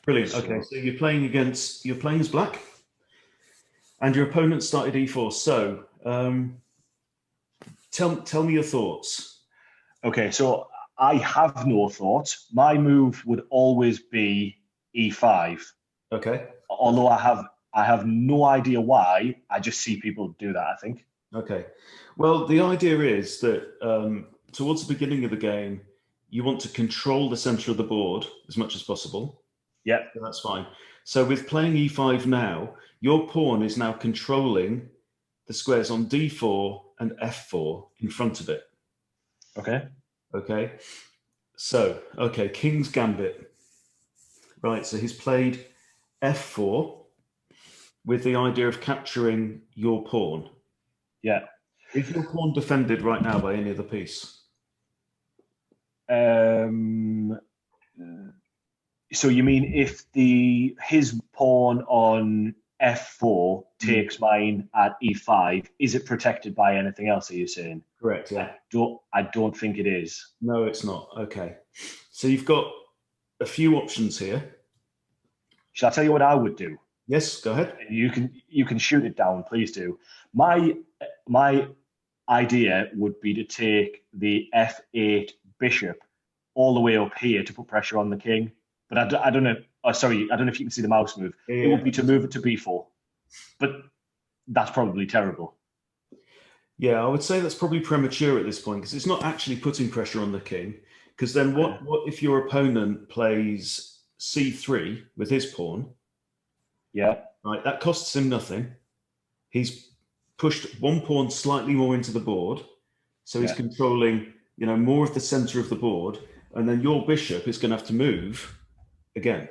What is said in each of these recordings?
Brilliant. Okay, So, so you're playing as black, and your opponent started e4. So tell me your thoughts. okay, so I have no thoughts. My move would always be e5. Okay. Although I have no idea why. I just see people do that, I think. Okay. Well, the idea is that towards the beginning of the game, you want to control the center of the board as much as possible. Yeah. So that's fine. So with playing e5 now, your pawn is now controlling the squares on d4 and f4 in front of it. Okay. Okay. So, okay, King's Gambit. Right. So he's played f4 with the idea of capturing your pawn. Yeah. Is your pawn defended right now by any other piece? Um, so you mean if the his pawn on f4 Mm, takes mine at e5, is it protected by anything else? Are you saying? correct. I Yeah. don't. I don't think it is. No, it's not. Okay. So you've got a few options here. Shall I tell you what I would do? Yes, go ahead. You can shoot it down. Please do. My idea would be to take the f8 bishop all the way up here to put pressure on the king. But I don't know. Oh, sorry, I don't know if you can see the mouse move. It Yeah. would be to move it to b4, but that's probably terrible. Yeah, I would say that's probably premature at this point because it's not actually putting pressure on the king. Because then Okay. what if your opponent plays c3 with his pawn, Yeah. right? That costs him nothing. He's pushed one pawn slightly more into the board, so he's Yeah. controlling, more of the center of the board, and then your bishop is going to have to move again.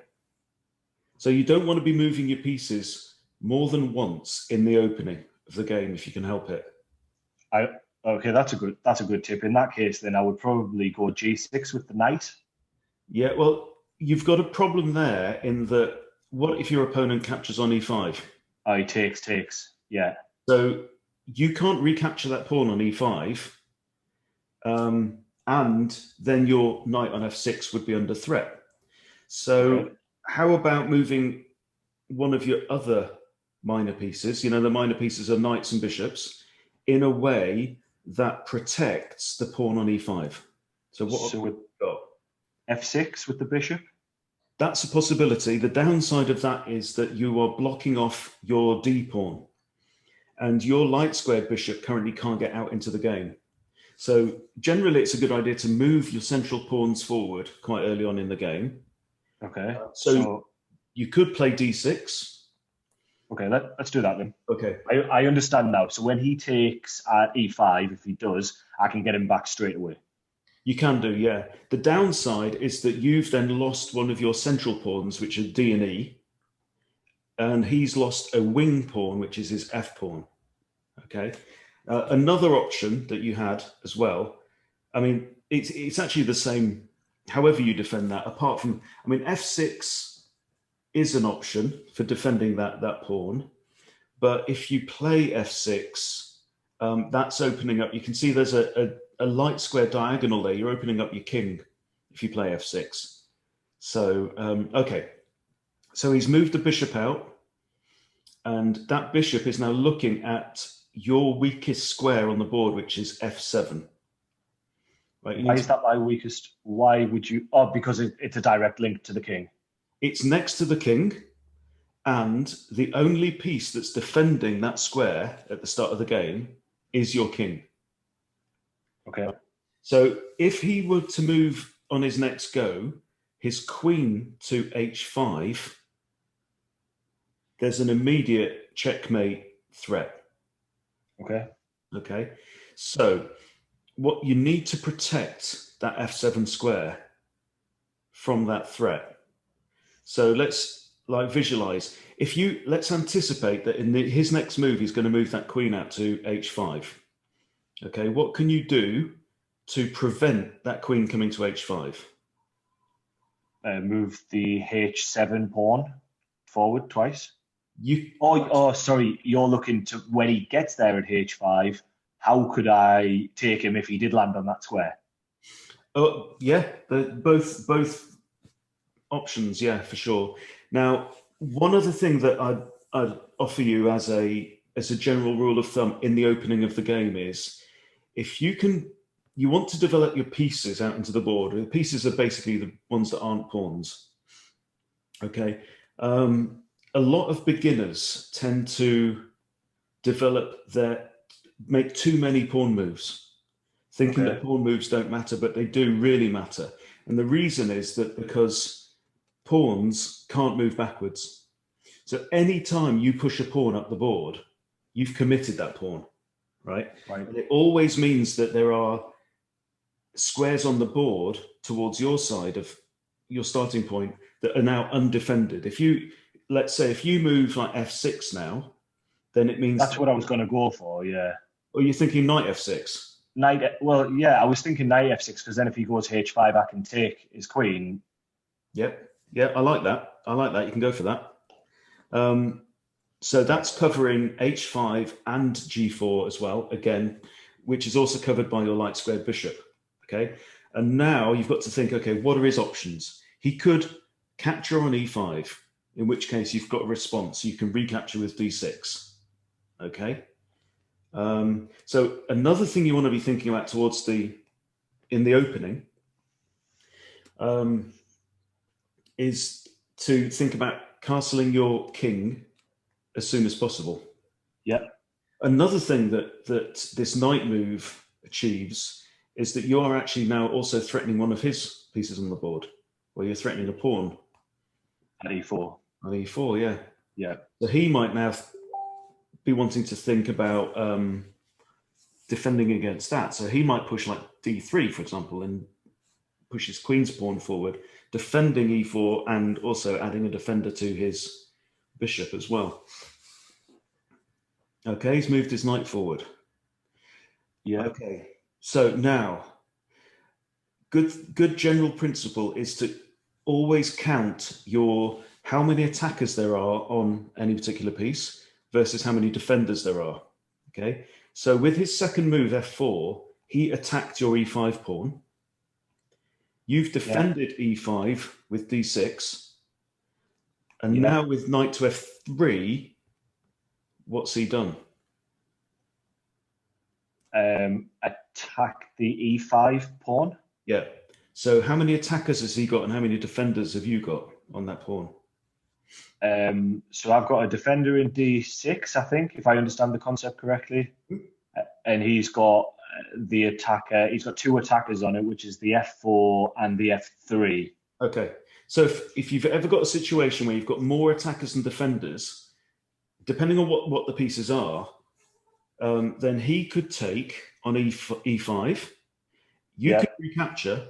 So you don't want to be moving your pieces more than once in the opening of the game if you can help it. I okay. That's a good tip. In that case, then I would probably go g6 with the knight. Yeah, well, you've got a problem there in that what if your opponent captures on e5? Oh, he takes. Yeah. So you can't recapture that pawn on e5, and then your knight on f6 would be under threat. So Okay. how about moving one of your other minor pieces? The minor pieces are knights and bishops in a way that protects the pawn on e5. So what So option have with you got? f6 with the bishop. That's a possibility. The downside of that is that you are blocking off your d pawn, and your light squared bishop currently can't get out into the game. So generally, it's a good idea to move your central pawns forward quite early on in the game. Okay. So So you could play d6. okay, let's do that then. Okay. I understand now. So when he takes at e5, if he does, I can get him back straight away. You can do, yeah. The downside is that you've then lost one of your central pawns, which are D and E, and he's lost a wing pawn, which is his F pawn. Okay. Another option that you had as well. I mean, it's actually the same. However you defend that, apart from, F6 is an option for defending that pawn, but if you play F6, that's opening up. You can see there's a light square diagonal there. You're opening up your king if you play F6. So, okay. So he's moved the bishop out, and that bishop is now looking at your weakest square on the board, which is F7. Right? Why is that my weakest? Why would you? Oh, because it's a direct link to the king. It's next to the king, and the only piece that's defending that square at the start of the game is your king. Okay. So if he were to move on his next go, his queen to h5, there's an immediate checkmate threat. Okay. Okay. So what you need to protect that f7 square from that threat. So let's visualize. Let's anticipate that in his next move, he's going to move that queen out to h5. Okay. What can you do to prevent that queen coming to h5? Move the h7 pawn forward twice. You Oh, sorry. You're looking to when he gets there at h5. How could I take him if he did land on that square? Oh yeah, both Options, yeah, for sure. Now, one other thing that I'd offer you as a general rule of thumb in the opening of the game is, if you want to develop your pieces out into the board. The pieces are basically the ones that aren't pawns. Okay, a lot of beginners tend to make too many pawn moves, thinking that pawn moves don't matter, but they do really matter. And the reason is that because pawns can't move backwards. So anytime you push a pawn up the board, you've committed that pawn, right? Right. And it always means that there are squares on the board towards your side of your starting point that are now undefended. Let's say if you move like f6 now, then it means That's what I was going to go for, yeah. Or you're thinking knight f6. Well, yeah, I was thinking knight f6 because then if he goes h5, I can take his queen. Yep. Yeah, I like that. You can go for that. So that's covering h5 and g4 as well, again, which is also covered by your light squared bishop. Okay. And now you've got to think, okay, what are his options? He could capture on e5, in which case you've got a response. You can recapture with d6. Okay. So another thing you want to be thinking about in the opening is to think about castling your king as soon as possible. Yeah. Another thing that this knight move achieves is that you are actually now also threatening one of his pieces on the board, where you're threatening a pawn. At e4. On e4, yeah. Yeah. So he might now be wanting to think about defending against that. So he might push like d3, for example, and push his queen's pawn forward, defending e4 and also adding a defender to his bishop as well. Okay, he's moved his knight forward. Yeah. Okay, so now, good general principle is to always count how many attackers there are on any particular piece versus how many defenders there are. Okay, so with his second move, f4, he attacked your e5 pawn. You've defended e5 with d6. And now with knight to f3, what's he done? Attack the e5 pawn. Yeah. So how many attackers has he got and how many defenders have you got on that pawn? So I've got a defender in d6, I think, if I understand the concept correctly. And he's got the attacker. He's got two attackers on it, which is the f4 and the f3. Okay. So if you've ever got a situation where you've got more attackers than defenders, depending on what the pieces are, then he could take on e5. You could recapture,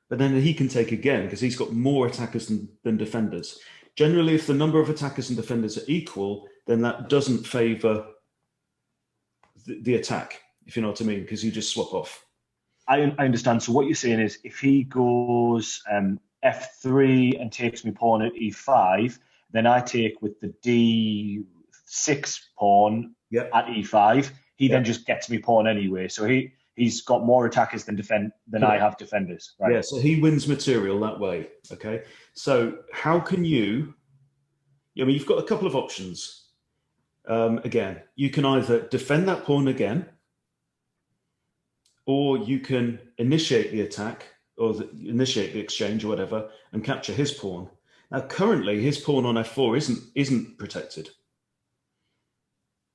but then he can take again because he's got more attackers than defenders. Generally, if the number of attackers and defenders are equal, then that doesn't favor the attack, if you know what I mean, because you just swap off. I understand. So what you're saying is if he goes f3 and takes me pawn at e5, then I take with the d6 pawn at e5. He then just gets me pawn anyway. So he's got more attackers than I have defenders. Right? Yeah, so he wins material that way. Okay. So how can you've got a couple of options. Again, you can either defend that pawn again, or you can initiate the attack or initiate the exchange or whatever and capture his pawn. Now, currently, his pawn on f4 isn't protected.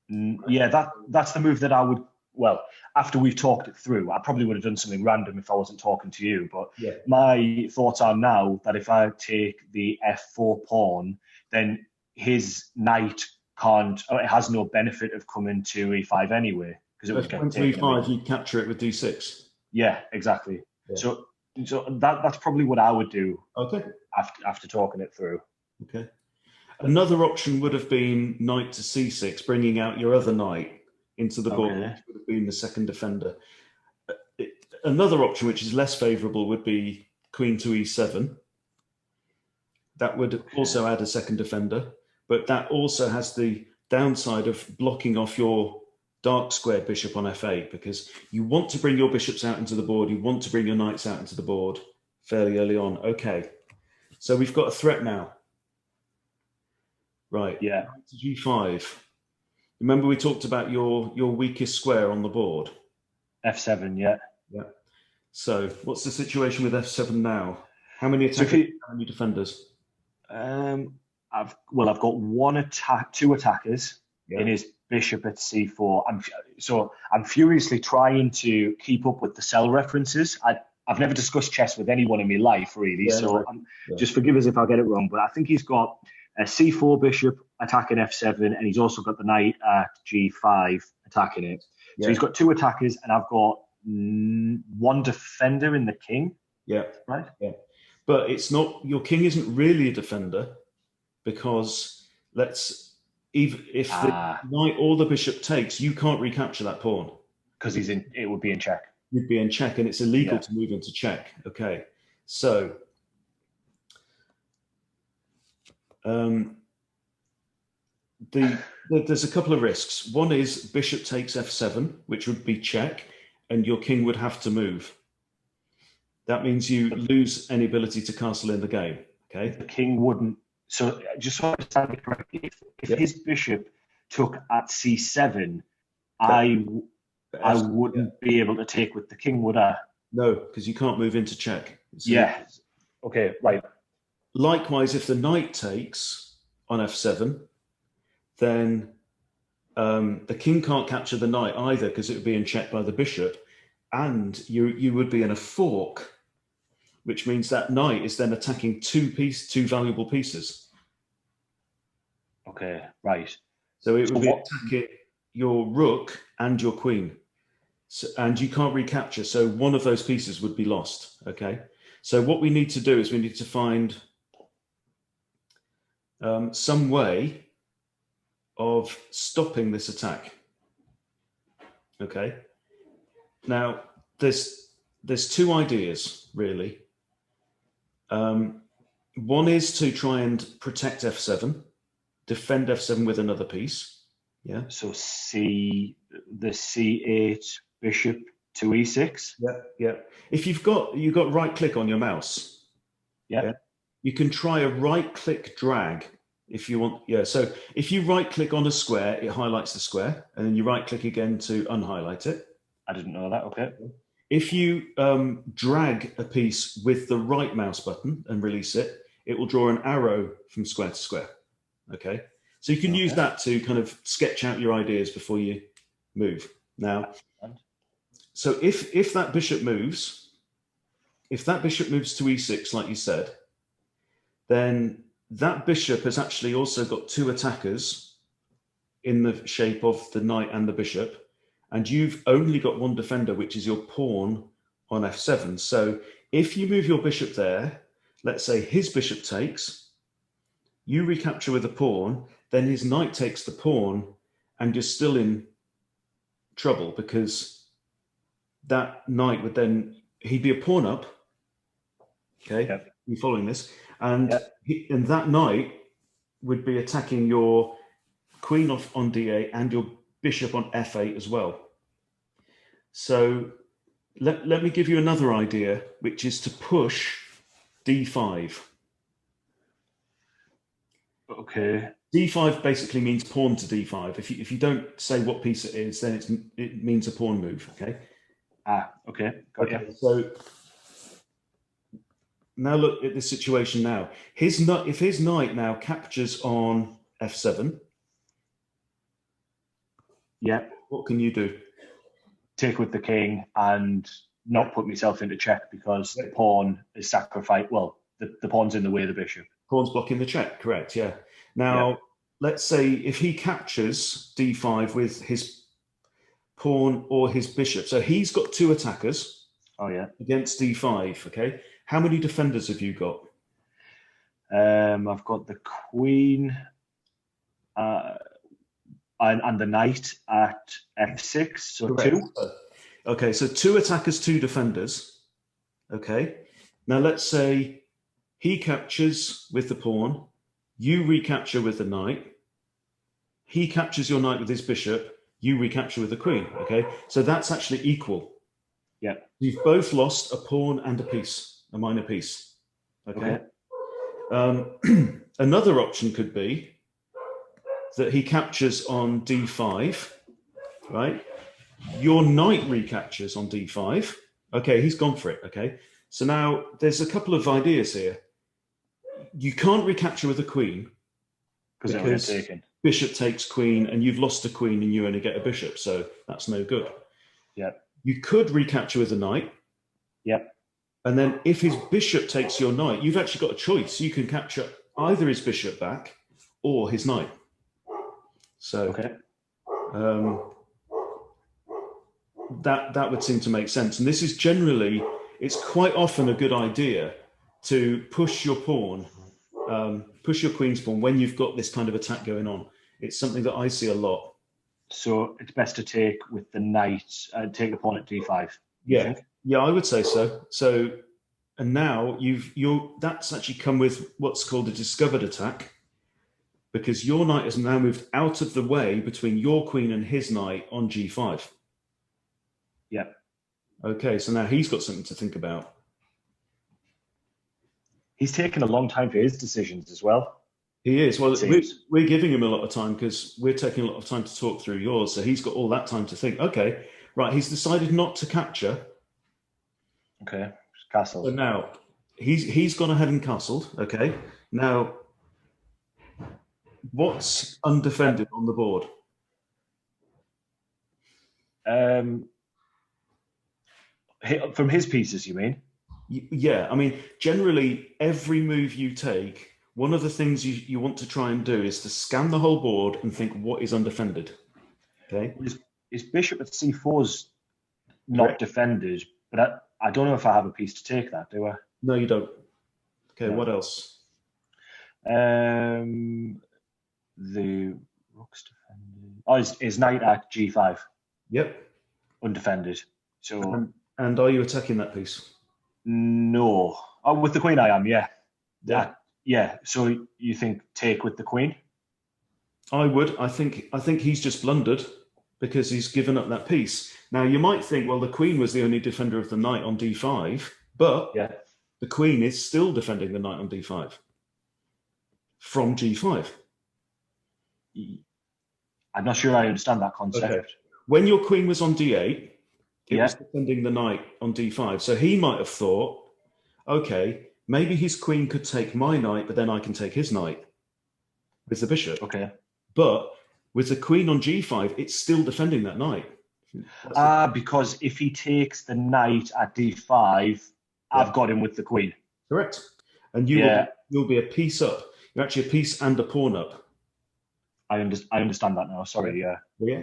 Yeah, that's the move that I would. Well, after we've talked it through, I probably would have done something random if I wasn't talking to you. But my thoughts are now that if I take the f4 pawn, then his knight it has no benefit of coming to e5 anyway because it would get taken. e5, you capture it with d6. Yeah, exactly. Yeah. So that's probably what I would do. Okay. After talking it through. Okay. Another option would have been knight to c6, bringing out your other knight into the board, which would have been the second defender. Another option, which is less favourable, would be queen to e7. That would also add a second defender, but that also has the downside of blocking off your dark squared bishop on f8, because you want to bring your bishops out into the board, you want to bring your knights out into the board fairly early on. Okay, So we've got a threat now. Right. Yeah. To G5. Remember we talked about your weakest square on the board? F7, yeah. Yeah. So what's the situation with F7 now? How many So attackers, how many defenders? I've got two attackers Yeah. in his bishop at c4. I'm furiously trying to keep up with the cell references. I've never discussed chess with anyone in my life, really. Yeah, So yeah. just forgive us if I get it wrong. But I think he's got a c4 bishop attacking f7, and he's also got the knight at g5 attacking it. Yeah. So he's got two attackers, and I've got one defender in the king. Yeah. Right. Yeah. But it's not, your king isn't really a defender, because if the knight or the bishop takes, you can't recapture that pawn. Because it would be in check. You'd be in check, and it's illegal to move into check. Okay. So there's a couple of risks. One is bishop takes f7, which would be check, and your king would have to move. That means you lose any ability to castle in the game. Okay. The king wouldn't. So just so I understand it correctly, if his bishop took at c7, I wouldn't be able to take with the king, would I? No, because you can't move into check. Yeah. Okay, right. Likewise, if the knight takes on f7, then the king can't capture the knight either, because it would be in check by the bishop, and you would be in a fork, which means that knight is then attacking two valuable pieces. Okay, right. So it would be attacking your rook and your queen, and you can't recapture. So one of those pieces would be lost. Okay. So what we need to do is we need to find some way of stopping this attack. Okay. Now there's two ideas really. One is to try and protect f7, defend f7 with another piece. Yeah. So the c8 bishop to e6. Yeah, yeah. If you've got right click on your mouse. Yeah. You can try a right click drag if you want. Yeah. So if you right click on a square, it highlights the square, and then you right click again to unhighlight it. I didn't know that. Okay. If you drag a piece with the right mouse button and release it, it will draw an arrow from square to square. Okay. So you can use that to kind of sketch out your ideas before you move. Now, so if that bishop moves to e6, like you said, then that bishop has actually also got two attackers in the shape of the knight and the bishop. And you've only got one defender, which is your pawn on f7. So if you move your bishop there, let's say his bishop takes, you recapture with a pawn, then his knight takes the pawn, and you're still in trouble, because that knight would then, he'd be a pawn up. Okay, yep. You following this? And and that knight would be attacking your queen on d8 and your bishop on f8 as well. So let me give you another idea, which is to push d5. Okay. d5 basically means pawn to d5. If you don't say what piece it is, then it means a pawn move. Okay. Okay. Got you. So now look at the situation now. If his knight now captures on f7, what can you do? Take with the king and not put myself into check, because the pawn is sacrificed. Well, the pawn's in the way of the bishop. Pawn's blocking the check, correct, yeah. Now, let's say if he captures d5 with his pawn or his bishop, so he's got two attackers against d5, okay? How many defenders have you got? I've got the queen and the knight at f6, so correct. 2. Okay, so 2 attackers, 2 defenders. Okay, now let's say he captures with the pawn, you recapture with the knight, he captures your knight with his bishop, you recapture with the queen. Okay, so that's actually equal. Yeah. You've both lost a pawn and a piece, a minor piece. Okay. Another option could be that he captures on d5, right? Your knight recaptures on d5. Okay, he's gone for it. Okay, so now there's a couple of ideas here. You can't recapture with a queen because bishop takes queen, and you've lost a queen, and you only get a bishop, so that's no good. Yep. You could recapture with a knight. Yep. And then if his bishop takes your knight, you've actually got a choice. You can capture either his bishop back or his knight. So that would seem to make sense. And this is generally, it's quite often a good idea to push your pawn, push your queen's pawn when you've got this kind of attack going on. It's something that I see a lot. So it's best to take with the knight, take the pawn at d5. Yeah, yeah, I would say so. So, and now that's actually come with what's called a discovered attack, because your knight has now moved out of the way between your queen and his knight on g5. Yeah. Okay, so now he's got something to think about. He's taken a long time for his decisions as well. He is. Well, we're giving him a lot of time because we're taking a lot of time to talk through yours. So he's got all that time to think. Okay, right. He's decided not to capture. Okay, castle. So now he's gone ahead and castled. Okay. Now, what's undefended on the board? From his pieces, you mean? Yeah. I mean, generally, every move you take, one of the things you want to try and do is to scan the whole board and think what is undefended. Okay. His bishop at c4 is not defended, but I don't know if I have a piece to take that, do I? No, you don't. Okay, no. What else? The rook's defended. Oh, his knight at g5. Yep. Undefended. So. And are you attacking that piece? No. Oh, with the queen I am, yeah. Yeah. So you think take with the queen? I would. I think he's just blundered because he's given up that piece. Now you might think, well, the queen was the only defender of the knight on d5, but the queen is still defending the knight on d5 from g5. I'm not sure I understand that concept. Okay. When your queen was on d8, it was defending the knight on d5. So he might have thought, okay, maybe his queen could take my knight, but then I can take his knight with the bishop. Okay. But with the queen on g5, it's still defending that knight. Because if he takes the knight at d5, I've got him with the queen. Correct. And you'll be a piece up. You're actually a piece and a pawn up. I understand that now. Sorry, Yeah.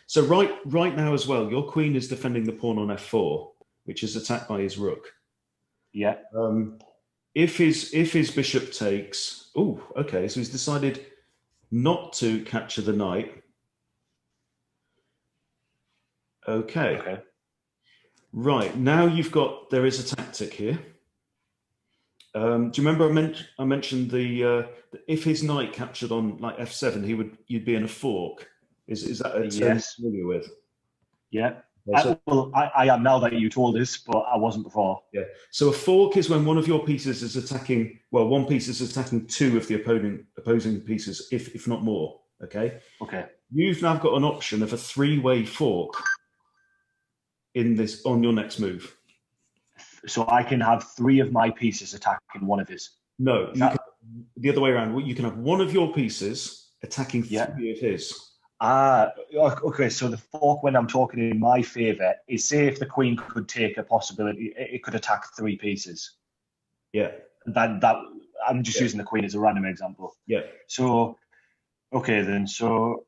So right now as well, your queen is defending the pawn on f4, which is attacked by his rook. Yeah. If his bishop takes, okay, so he's decided not to capture the knight. Okay. Right, now there is a tactic here. Do you remember I mentioned if his knight captured on like f7, you'd be in a fork. Is that a term you're familiar with? Yeah. I am now that you told us, but I wasn't before. Yeah. So a fork is when one of your pieces is attacking. Well, one piece is attacking two of the opposing pieces, if not more. Okay. Okay. You've now got an option of a three-way fork on your next move. So I can have three of my pieces attacking one of his. No, the other way around. You can have one of your pieces attacking three of his. Okay. So the fork, when I'm talking in my favour, is say if the queen could take a possibility, it could attack three pieces. Yeah. That I'm just using the queen as a random example. Yeah. So, okay then. So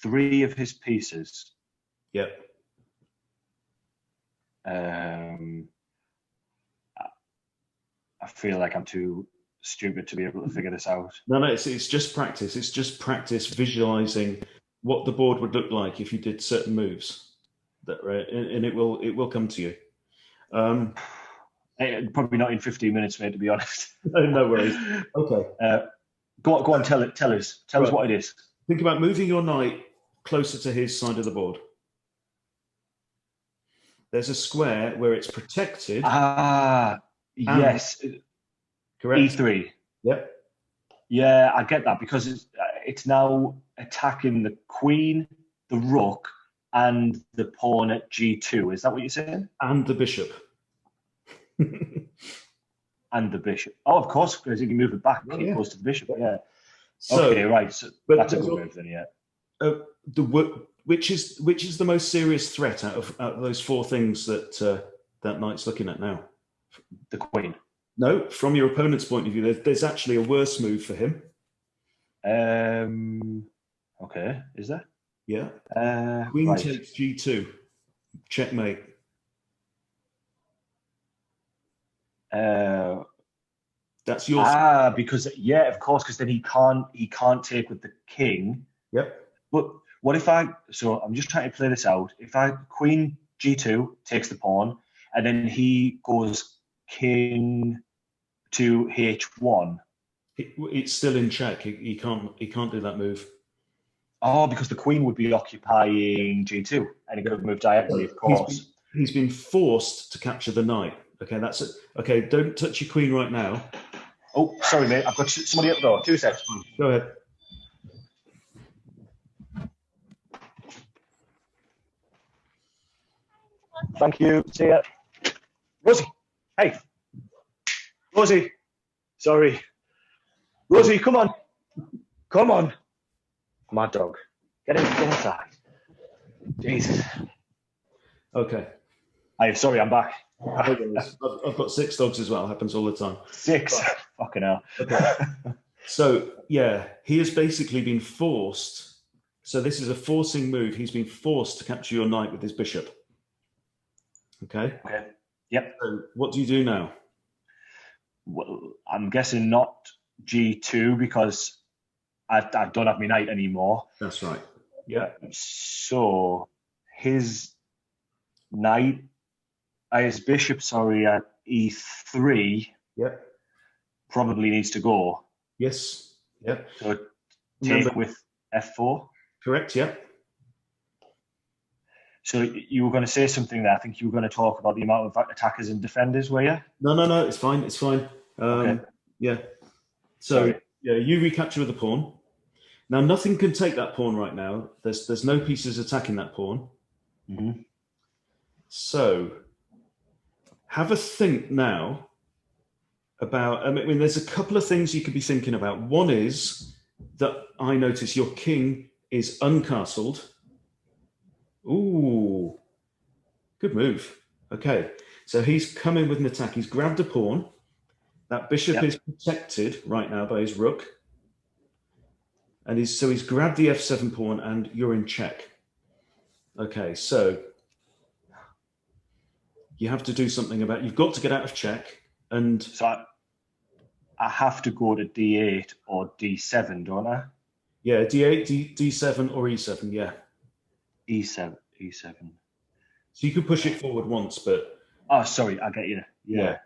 three of his pieces. Yeah. I feel like I'm too stupid to be able to figure this out. No, it's just practice. It's just practice visualizing what the board would look like if you did certain moves. And it will come to you. Probably not in 15 minutes, mate, to be honest. No worries. Okay. Go on, tell us. Tell us what it is. Think about moving your knight closer to his side of the board. There's a square where it's protected. Yes. Correct. E3. Yep. Yeah, I get that because it's now attacking the queen, the rook, and the pawn at G2. Is that what you're saying? And the bishop. And the bishop. Oh, of course, because you can move it back. Oh, It yeah. goes to the bishop. Yeah. So, Okay, right. So but that's a good move then. Yeah. which is the most serious threat out of those four things that that knight's looking at now? The queen. No, from your opponent's point of view, there's actually a worse move for him. Okay, is there? Yeah. Queen Right. takes G2. Checkmate. That's yours. Because yeah, of course, because then he can't take with the king. Yep. But what if so I'm just trying to play this out. If queen G2 takes the pawn, and then he goes king to H1. It's still in check. He can't do that move. Oh, because the queen would be occupying G2, and it could move diagonally, of course. He's been forced to capture the knight. Okay, that's it. Okay, don't touch your queen right now. Oh, sorry, mate. I've got somebody at the door. 2 seconds. Go ahead. Thank you. See ya. Rosie. Hey. Rosie. Sorry. Rosie, come on. Come on. Mad dog. Get inside. Jesus. Okay. Hey, sorry, I'm back. I've got 6 dogs as well. Happens all the time. 6. Fucking hell. Okay. So, yeah, he has basically been forced. So this is a forcing move. He's been forced to capture your knight with his bishop. Okay? Okay. Yep. So what do you do now? Well, I'm guessing not G2 because I don't have my knight anymore. That's right. Yeah. So his knight, his bishop, sorry, at E3 Yep. probably needs to go. Yes. Yep. So take with F4. Correct. Yep. So you were going to say something there. I think you were going to talk about the amount of attackers and defenders, were you? No. It's fine. It's fine. Okay. Yeah. So yeah, you recapture with the pawn. Now nothing can take that pawn right now. There's no pieces attacking that pawn. Mm-hmm. So have a think now about. I mean, there's a couple of things you could be thinking about. One is that I notice your king is uncastled. Ooh, good move. Okay, so he's come in with an attack. He's grabbed a pawn. That bishop is protected right now by his rook. And he's grabbed the f7 pawn and you're in check. Okay, so you have to do something about it. You've got to get out of check. And so I have to go to D8 or D7, don't I? Yeah, D8, D7 or E7, yeah. E7. So you could push it forward once, but... Oh, sorry, I get you. Yeah.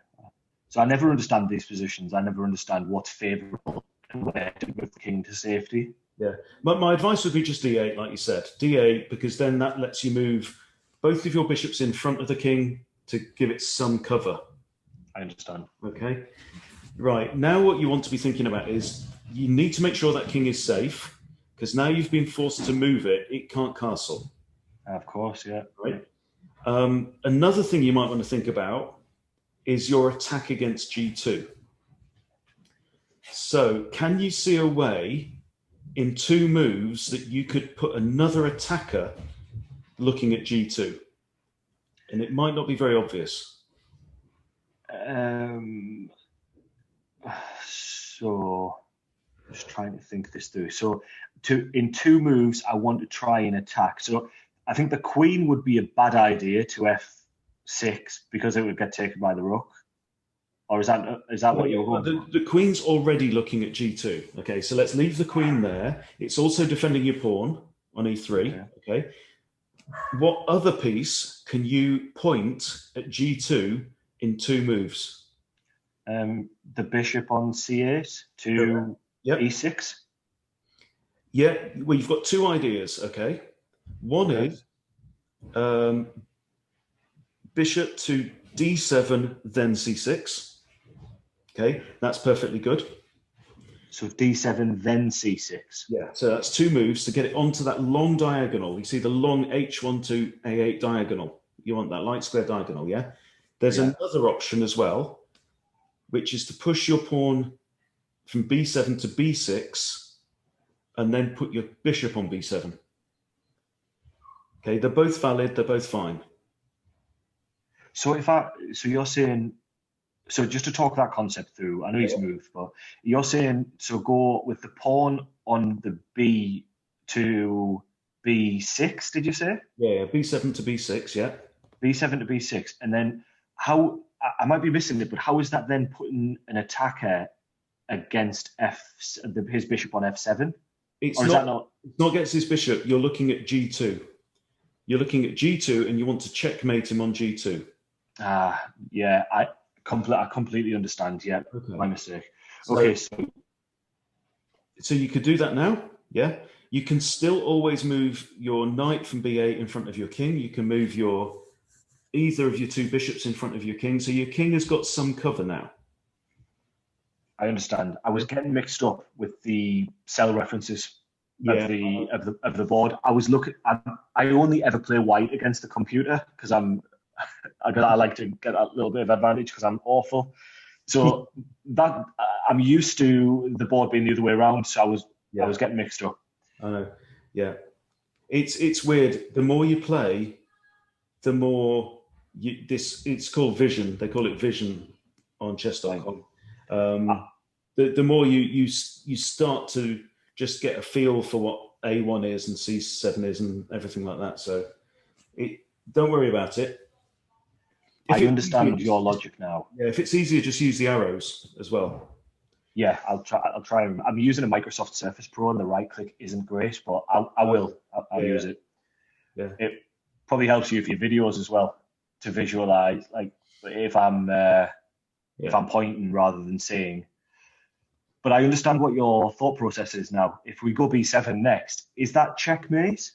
So I never understand these positions. I never understand what's favourable and where to move the king to safety. Yeah. My advice would be just D8, like you said. D8, because then that lets you move both of your bishops in front of the king to give it some cover. I understand. Okay. Right. Now what you want to be thinking about is you need to make sure that king is safe, because now you've been forced to move it, it can't castle. Of course, yeah. Right. Another thing you might want to think about is your attack against G2. So can you see a way in 2 moves that you could put another attacker looking at G2? And it might not be very obvious. So just trying to think this through. So in 2 moves, I want to try and attack. So I think the queen would be a bad idea to F6 because it would get taken by the rook. Or is that what you're going for? The queen's already looking at G2. Okay, so let's leave the queen there. It's also defending your pawn on E3. Okay. What other piece can you point at G2 in 2 moves? The bishop on C8 to E6. Yeah, well, you've got 2 ideas, okay? One is bishop to D7, then C6. Okay, that's perfectly good. So d7, then c6. Yeah, so that's 2 moves to get it onto that long diagonal. You see the long h1 to a8 diagonal. You want that light square diagonal, yeah? There's Yeah. another option as well, which is to push your pawn from b7 to b6 and then put your bishop on b7. Okay, they're both valid, they're both fine. So you're saying, so just to talk that concept through, I know he's moved, but you're saying, so go with the pawn on the b to b6, did you say? Yeah, b7 to b6, yeah. b7 to b6, and then how, I might be missing it, but how is that then putting an attacker against his bishop on f7? It's Or is that not? not against his bishop, you're looking at g2. You're looking at g2 and you want to checkmate him on g2. Yeah, I completely understand. Yeah, Okay. my mistake. So, Okay, so you could do that now, yeah? You can still always move your knight from b8 in front of your king. You can move either of your 2 bishops in front of your king. So your king has got some cover now. I understand. I was getting mixed up with the cell references of the board. I was looking. I only ever play white against the computer because I like to get a little bit of advantage because I'm awful. So that I'm used to the board being the other way around. So I was getting mixed up. I know. Yeah, it's weird. The more you play, the more it's called vision. They call it vision on chess.com. The more you start to just get a feel for what A1 is and C7 is and everything like that. So don't worry about it. I understand your logic now. Yeah, if it's easier, just use the arrows as well. Yeah, I'll try. I'm using a Microsoft Surface Pro, and the right click isn't great, but I will. I'll use it. Yeah. It probably helps you for your videos as well to visualize, like if I'm pointing rather than saying. But I understand what your thought process is now. If we go b7 next, is that checkmate?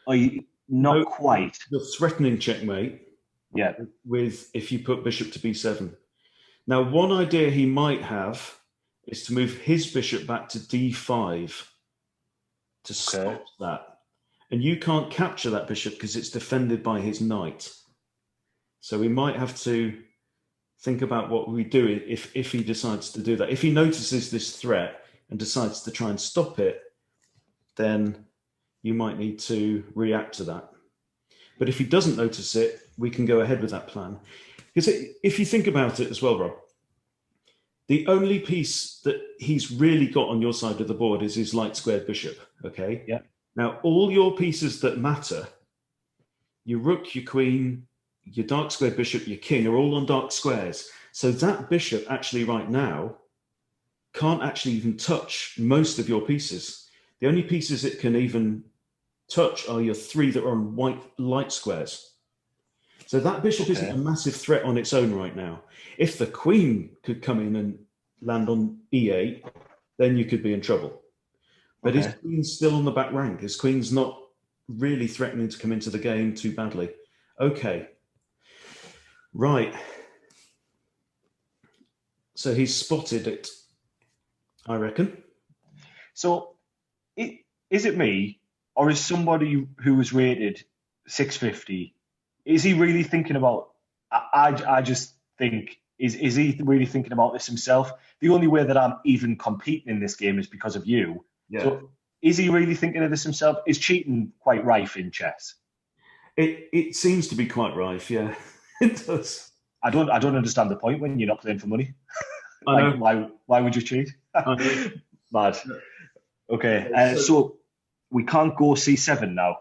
Are you not quite? You're threatening checkmate. Yeah. If you put bishop to b7. Now, one idea he might have is to move his bishop back to d5 to stop that. And you can't capture that bishop because it's defended by his knight. So we might have to think about what we do if he decides to do that. If he notices this threat and decides to try and stop it, then you might need to react to that. But if he doesn't notice it, we can go ahead with that plan. Because if you think about it as well, Rob, the only piece that he's really got on your side of the board is his light squared bishop, okay? Yeah. Now, all your pieces that matter, your rook, your queen, your dark squared bishop, your king, are all on dark squares. So that bishop actually right now can't actually even touch most of your pieces. The only pieces it can even touch are your 3 that are on white light squares. So that bishop isn't a massive threat on its own right now. If the queen could come in and land on e8, then you could be in trouble. But his queen's still on the back rank. His queen's not really threatening to come into the game too badly. Okay. Right. So he's spotted it, I reckon. So is it me, or is somebody who was rated 650, is he really thinking about, I just think, is he really thinking about this himself? The only way that I'm even competing in this game is because of you. Yeah. So is he really thinking of this himself? Is cheating quite rife in chess? It seems to be quite rife, yeah. It does. I don't understand the point when you're not playing for money. I know. Why would you cheat? Mad. Okay, so we can't go c7 now.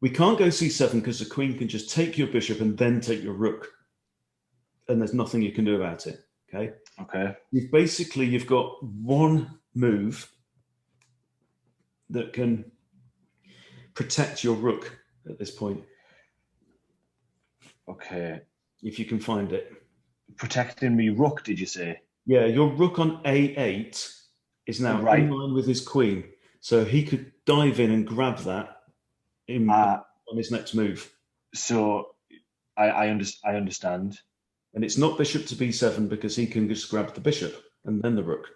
We can't go c7 because the queen can just take your bishop and then take your rook. And there's nothing you can do about it, okay? Okay. You've got one move that can protect your rook at this point. Okay. If you can find it. Protecting me rook, did you say? Yeah, your rook on a8 is now in line with his queen. So he could dive in and grab that on his next move. So I understand. And it's not bishop to b7 because he can just grab the bishop and then the rook.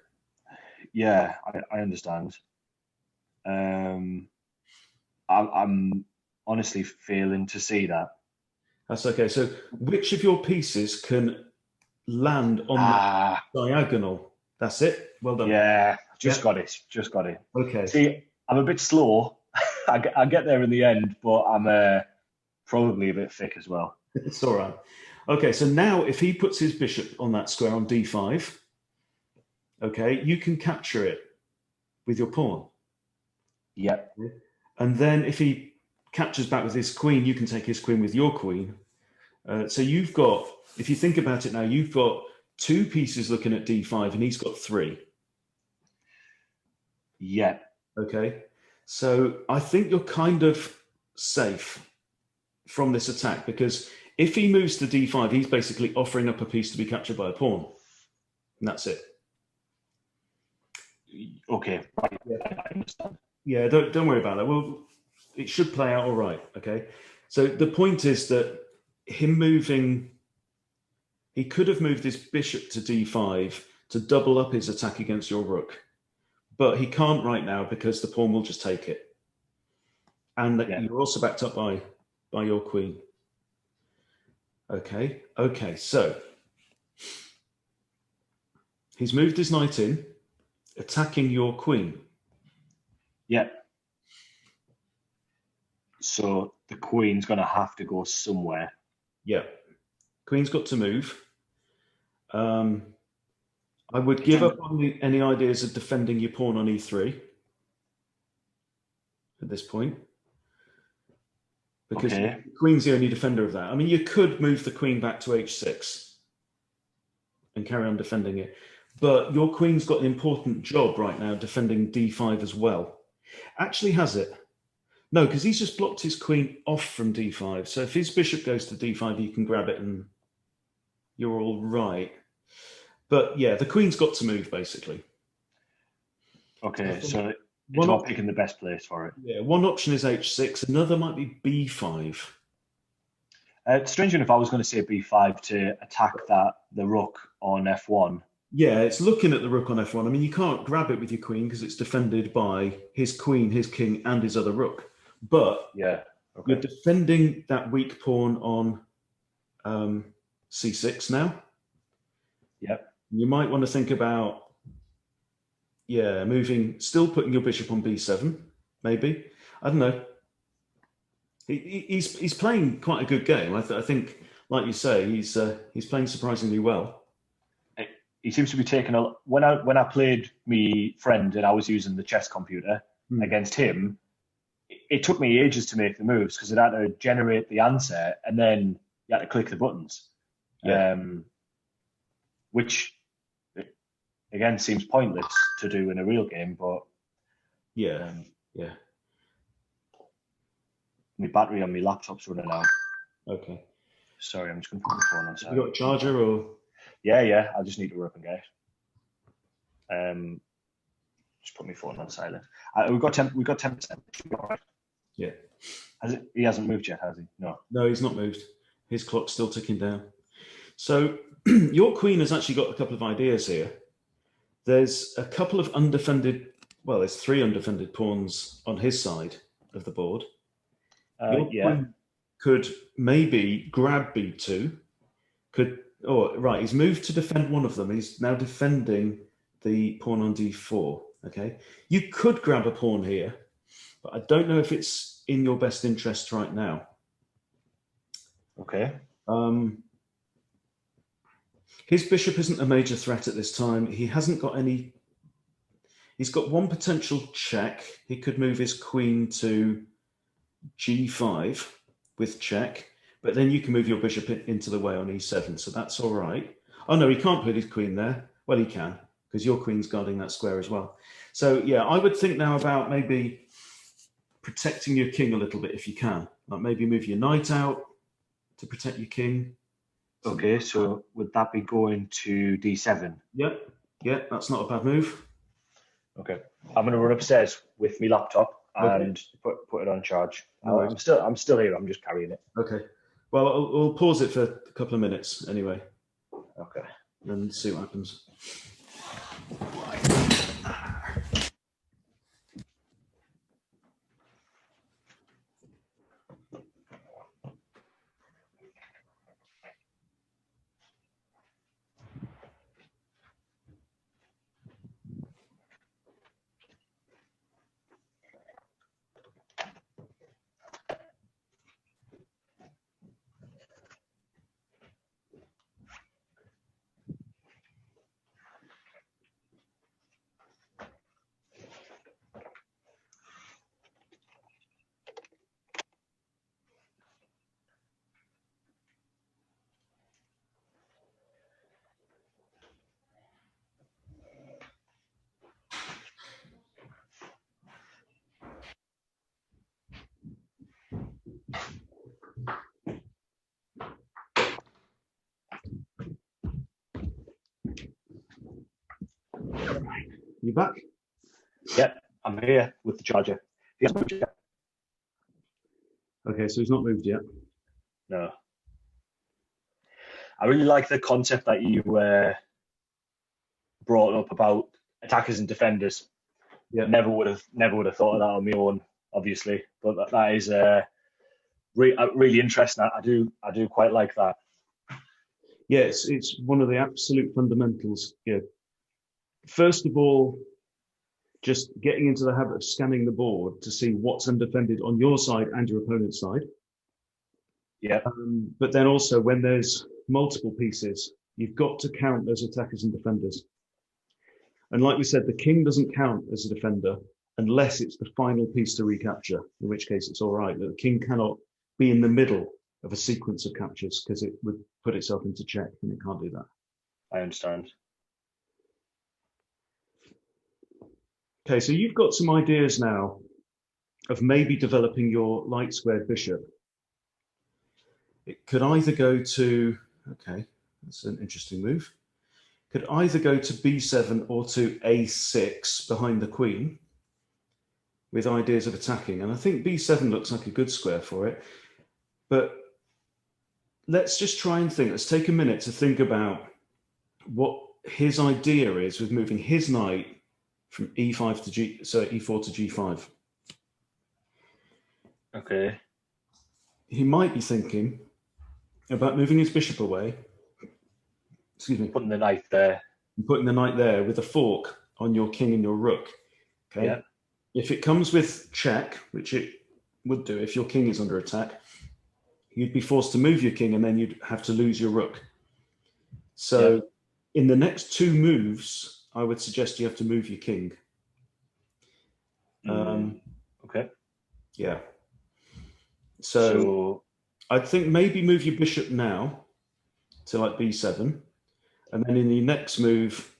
Yeah, I understand. I'm honestly failing to see that. That's okay. So which of your pieces can land on the diagonal? That's it. Well done. Yeah, just Yeah. got it. Just got it. Okay. See, I'm a bit slow. I get there in the end, but I'm probably a bit thick as well. It's all right. Okay, so now if he puts his bishop on that square on d5, okay, you can capture it with your pawn. Yep. And then if he captures back with his queen, you can take his queen with your queen. So you've got, if you think about it now, you've got two pieces looking at d5 and he's got three. Yeah. Okay. So I think you're kind of safe from this attack because if he moves to d5, he's basically offering up a piece to be captured by a pawn. And that's it. Okay. Right. Yeah. I understand. Yeah, don't worry about that. Well, it should play out all right. Okay. So the point is that him moving, he could have moved his bishop to d5 to double up his attack against your rook. But he can't right now because the pawn will just take it. And you're also backed up by your queen. Okay. Okay. So he's moved his knight in, attacking your queen. Yeah. So the queen's going to have to go somewhere. Yeah. Queen's got to move. I would give up on any ideas of defending your pawn on e3 at this point. Because the queen's the only defender of that. I mean, you could move the queen back to h6 and carry on defending it. But your queen's got an important job right now defending d5 as well. Actually has it. No, because he's just blocked his queen off from d5. So if his bishop goes to d5, you can grab it and you're all right. But yeah, the queen's got to move, basically. Okay, so it's not picking the best place for it. Yeah, one option is h6. Another might be b5. Strange enough, I was going to say b5 to attack the rook on f1. Yeah, it's looking at the rook on f1. I mean, you can't grab it with your queen because it's defended by his queen, his king, and his other rook. But you're defending that weak pawn on c6 now. Yep. You might want to think about, moving, still putting your bishop on b7, maybe. I don't know. He's playing quite a good game. I think, like you say, he's playing surprisingly well. He seems to be taking when I played me friend and I was using the chess computer against him, it took me ages to make the moves because it had to generate the answer and then you had to click the buttons. Yeah. Which again seems pointless to do in a real game, but my battery on my laptop's running out. Okay. Sorry, I'm just going to put my phone on silent. You got a charger or? Yeah. I just need to work and get it. Just put my phone on silent. We've got 10%. Yeah. He hasn't moved yet, has he? No. No, he's not moved. His clock's still ticking down. So your queen has actually got a couple of ideas here. There's a couple of there's three undefended pawns on his side of the board. Your queen could maybe grab b2. He's moved to defend one of them. He's now defending the pawn on d4. Okay. You could grab a pawn here, but I don't know if it's in your best interest right now. Okay. His bishop isn't a major threat at this time. He hasn't got any. He's got one potential check. He could move his queen to g5 with check, but then you can move your bishop into the way on e7, so that's all right. Oh, no, he can't put his queen there. Well, he can, because your queen's guarding that square as well. So, yeah, I would think now about maybe protecting your king a little bit if you can. Like maybe move your knight out to protect your king. Okay, so would that be going to d7? Yeah, that's not a bad move. Okay, I'm going to run upstairs with my laptop and put it on charge. I'm still here. I'm just carrying it. Okay. Well, we'll pause it for a couple of minutes anyway. Okay. and see what happens. You back? Yep, I'm here with the charger. Yes, Okay, so he's not moved yet. no. I really like the concept that you brought up about attackers and defenders. Yeah. Never would have thought of that on my own, obviously. But that is really interesting. I do quite like that. Yeah, it's one of the absolute fundamentals. Yeah. First of all, just getting into the habit of scanning the board to see what's undefended on your side and your opponent's side. Yeah. But then also when there's multiple pieces, you've got to count those attackers and defenders. And like we said, the king doesn't count as a defender unless it's the final piece to recapture, in which case it's all right. The king cannot be in the middle of a sequence of captures because it would put itself into check, and it can't do that. I understand. Okay, so you've got some ideas now of maybe developing your light squared bishop. It could either go to, okay, that's an interesting move. Could either go to b7 or to a6 behind the queen with ideas of attacking. And I think b7 looks like a good square for it. But let's just try and think. Let's take a minute to think about what his idea is with moving his knight from e5 to e4 to g5. Okay. He might be thinking about moving his bishop away. Excuse me. Putting the knight there. And putting the knight there with a fork on your king and your rook. Okay. Yeah. If it comes with check, which it would do if your king is under attack, you'd be forced to move your king and then you'd have to lose your rook. So in the next two moves, I would suggest you have to move your king. Okay. Yeah. So I think maybe move your bishop now to like b7. And then in the next move,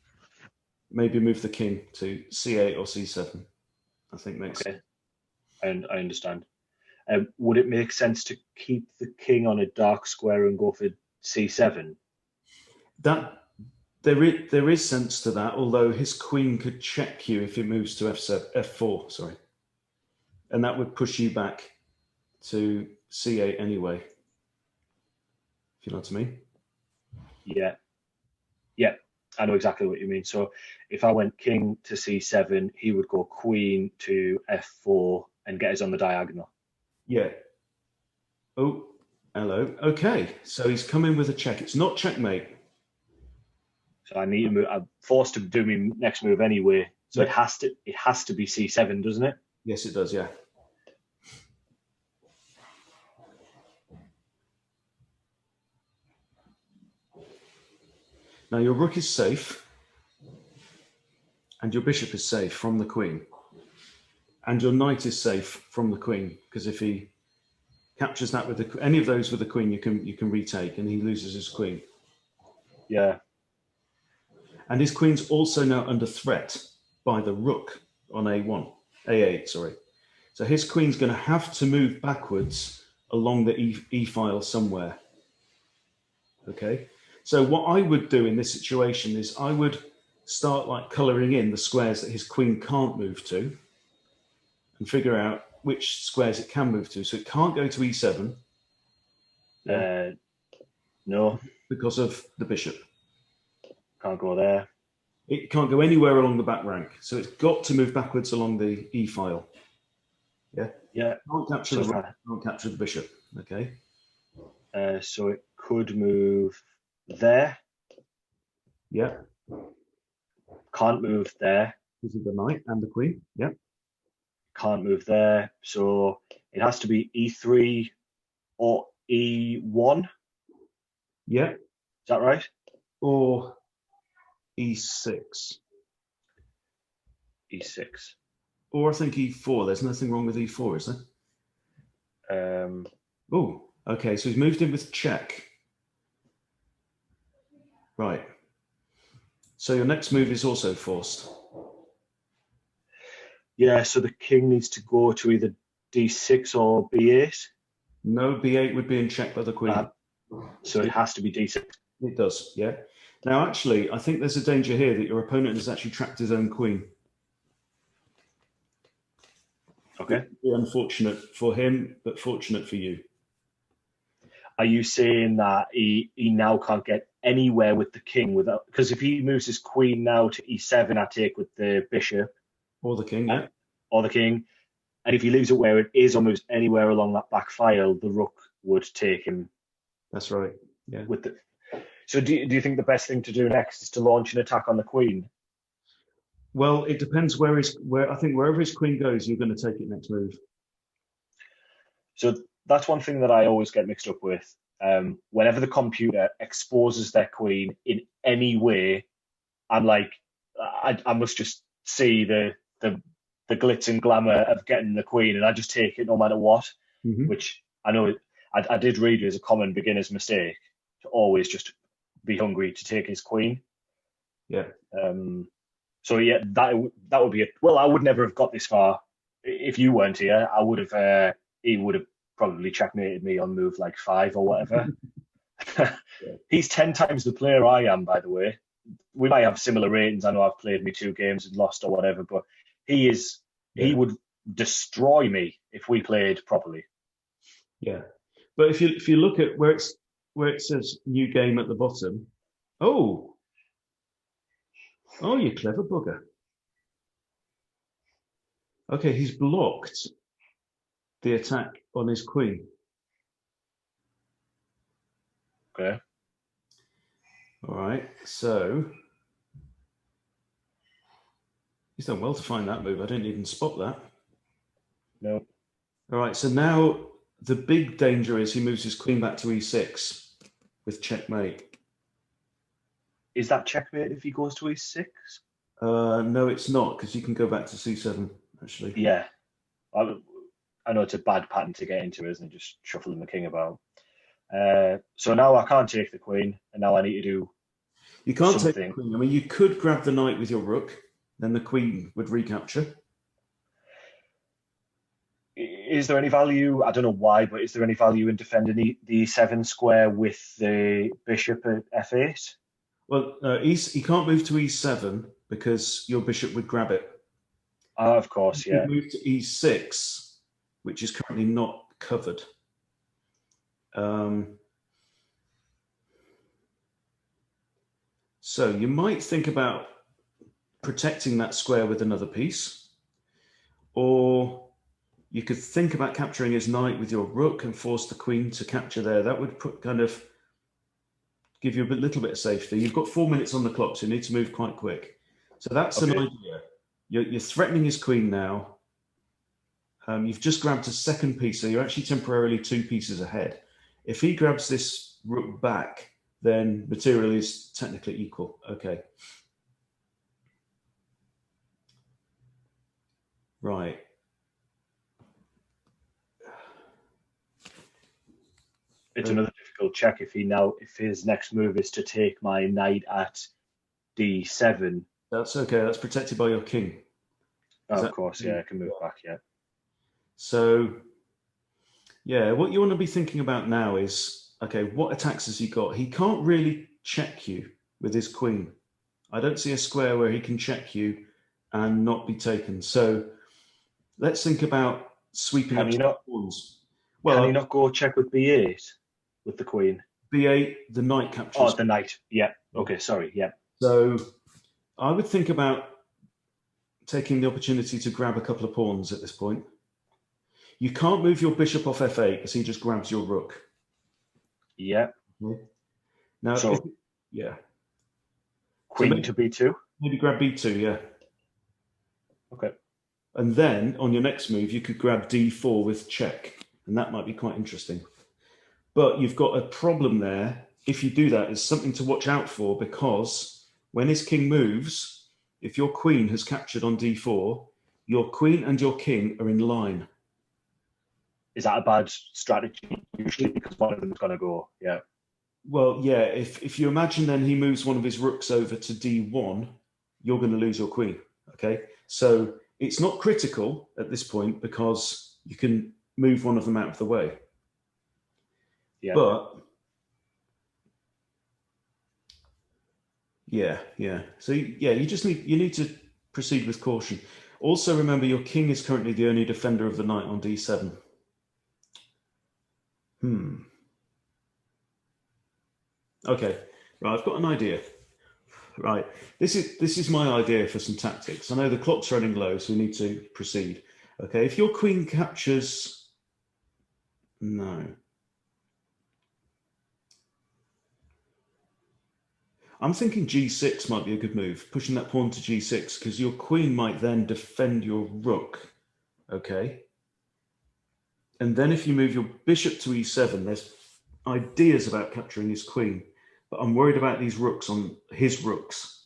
maybe move the king to c8 or c7. I think makes sense. And I understand. Would it make sense to keep the king on a dark square and go for c7? That there is sense to that, although his queen could check you if it moves to f4, sorry. And that would push you back to c8 anyway. If you know what I mean? Yeah. Yeah, I know exactly what you mean. So if I went king to c7, he would go queen to f4 and get us on the diagonal. Yeah. Oh, hello. Okay, so he's come in with a check. It's not checkmate. So I need to move. I'm forced to do my next move anyway. So it has to be c7, doesn't it? Yes, it does. Yeah. Now your rook is safe, and your bishop is safe from the queen, and your knight is safe from the queen, because if he captures that with any of those with the queen, you can retake, and he loses his queen. Yeah. And his queen's also now under threat by the rook on a8, sorry. So his queen's going to have to move backwards along the e file somewhere. Okay. So what I would do in this situation is I would start like coloring in the squares that his queen can't move to and figure out which squares it can move to. So it can't go to e7. No. Because of the bishop. Can't go there. It can't go anywhere along the back rank, so it's got to move backwards along the E file. Yeah. Yeah. Can't capture So, the rook, can't capture the bishop. Okay. so it could move there. Yeah. Can't move there. This is the knight and the queen. Yeah. Can't move there. So it has to be E3 or E1. Yeah. Is that right? Or E6. E6. Or I think E4. There's nothing wrong with E4, is there? Oh, okay. So he's moved in with check. Right. So your next move is also forced. Yeah, so the king needs to go to either D6 or B8. No, B8 would be in check by the queen. So it has to be D6. It does, yeah. Now, actually, I think there's a danger here that your opponent has actually trapped his own queen. Okay. Unfortunate for him, but fortunate for you. Are you saying that he now can't get anywhere with the king without? Because if he moves his queen now to E7, I take with the bishop. Or the king, yeah. Or the king. And if he leaves it where it is or moves anywhere along that back file, the rook would take him. That's right. Yeah. With the. So do you think the best thing to do next is to launch an attack on the queen? Well, it depends where I think wherever his queen goes, you're going to take it next move. So that's one thing that I always get mixed up with. Whenever the computer exposes their queen in any way, I'm like, I must just see the glitz and glamour of getting the queen, and I just take it no matter what. Mm-hmm. Which I know I did read it as a common beginner's mistake to always just be hungry to take his queen. Yeah. So yeah, that would be it. Well, I would never have got this far if you weren't here. I would have. He would have probably checkmated me on move like 5 or whatever. Yeah. He's 10 times the player I am, by the way. We might have similar ratings. I know I've played me 2 games and lost or whatever, but he is. Yeah. He would destroy me if we played properly. Yeah, but if you look at where it says new game at the bottom, oh, you clever bugger. Okay, he's blocked the attack on his queen. Okay. All right, so he's done well to find that move. I didn't even spot that. No. All right, so now the big danger is he moves his queen back to E6 with checkmate. Is that checkmate if he goes to E6? No, it's not, because you can go back to C7, actually. Yeah. I know it's a bad pattern to get into, isn't it? Just shuffling the king about. So now I can't take the queen, and now I need to do. You can't take the queen. I mean, you could grab the knight with your rook, then the queen would recapture. Is there any value? I don't know why, but is there any value in defending the E7 square with the bishop at F8? Well, he can't move to E7 because your bishop would grab it. Of course, yeah. Move to E6, which is currently not covered. So you might think about protecting that square with another piece, or you could think about capturing his knight with your rook and force the queen to capture there. That would give you a little bit of safety. You've got 4 minutes on the clock, so you need to move quite quick. So that's an idea. You're threatening his queen now. You've just grabbed a second piece, so you're actually temporarily 2 pieces ahead. If he grabs this rook back, then material is technically equal. Okay. Right. It's another difficult check if his next move is to take my knight at D7. That's okay. That's protected by your king. Of course, yeah, I can move back, yeah. So, yeah, what you want to be thinking about now is, okay, what attacks has he got? He can't really check you with his queen. I don't see a square where he can check you and not be taken. So let's think about sweeping up pawns. Well, can he not go check with B8 with the queen? B8, the knight captures. Oh, the knight. Yeah. Okay, sorry. Yeah. So I would think about taking the opportunity to grab a couple of pawns at this point. You can't move your bishop off f8 because he just grabs your rook. Yeah. Now, So yeah. queen to b2. Maybe grab b2, yeah. Okay. And then on your next move, you could grab d4 with check, and that might be quite interesting. But you've got a problem there. If you do that, it's something to watch out for, because when his king moves, if your queen has captured on d4, your queen and your king are in line. Is that a bad strategy? Usually because one of them is going to go, yeah. Well, yeah, if you imagine then he moves one of his rooks over to d1, you're going to lose your queen, okay? So it's not critical at this point because you can move one of them out of the way. Yeah. But yeah. So yeah, you need to proceed with caution. Also remember your king is currently the only defender of the knight on d7. Okay, right, I've got an idea. Right, this is my idea for some tactics. I know the clock's running low, so we need to proceed. Okay, if your queen captures, no. I'm thinking g6 might be a good move, pushing that pawn to g6, because your queen might then defend your rook. Okay. And then if you move your bishop to e7, there's ideas about capturing his queen, but I'm worried about these rooks on his rooks.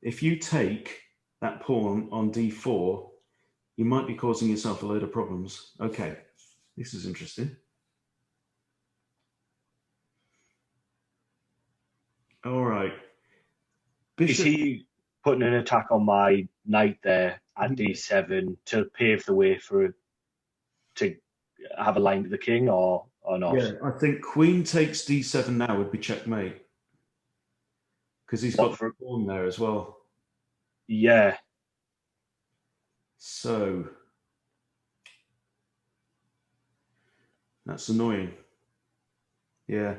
If you take that pawn on d4, you might be causing yourself a load of problems. Okay, this is interesting. All right. Bishop. Is he putting an attack on my knight there at d7 to pave the way to have a line to the king, or not? Yeah, I think queen takes d7 now would be checkmate, because he's got the pawn there as well. Yeah. So that's annoying. Yeah.